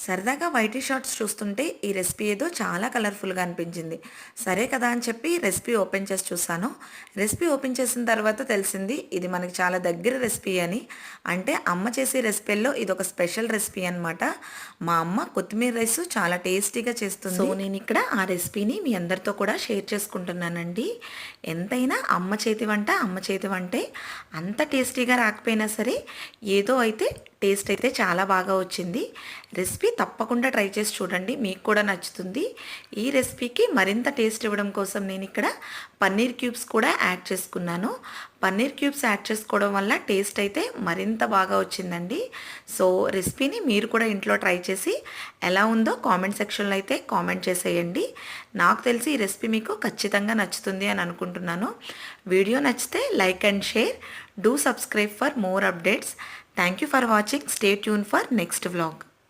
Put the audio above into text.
సరదాగా YT shorts చూస్తుంటే ఈ రెసిపీ ఏదో చాలా కలర్ఫుల్గా అనిపించింది. సరే కదా అని చెప్పి రెసిపీ ఓపెన్ చేసి చూసాను. రెసిపీ ఓపెన్ చేసిన తర్వాత తెలిసింది ఇది మనకి చాలా దగ్గర రెసిపీ అని. అంటే అమ్మ చేసే రెసిపీల్లో ఇదొక స్పెషల్ రెసిపీ అనమాట. మా అమ్మ కొత్తిమీర రైస్ చాలా టేస్టీగా చేస్తుంది. సో నేను ఇక్కడ ఆ రెసిపీని మీ అందరితో కూడా షేర్ చేసుకుంటున్నానండి. ఎంతైనా అమ్మ చేతి వంటే అంత టేస్టీగా రాకపోయినా సరే ఏదో అయితే టేస్ట్ అయితే చాలా బాగా వచ్చింది. రెసిపీ తప్పకుండా ట్రై చేసి చూడండి, మీకు కూడా నచ్చుతుంది. ఈ రెసిపీకి మరింత టేస్ట్ ఇవ్వడం కోసం నేను ఇక్కడ పన్నీర్ క్యూబ్స్ కూడా యాడ్ చేసుకున్నాను. పన్నీర్ క్యూబ్స్ యాడ్ చేసుకోవడం వల్ల టేస్ట్ అయితే మరింత బాగా వచ్చిందండి. సో రెసిపీని మీరు కూడా ఇంట్లో ట్రై చేసి ఎలా ఉందో కామెంట్ సెక్షన్లో అయితే కామెంట్ చేసేయండి. నాకు తెలిసి ఈ రెసిపీ మీకు ఖచ్చితంగా నచ్చుతుంది అని అనుకుంటున్నాను. వీడియో నచ్చితే like and share. Do subscribe for more updates. Thank you for watching. Stay tuned for next vlog.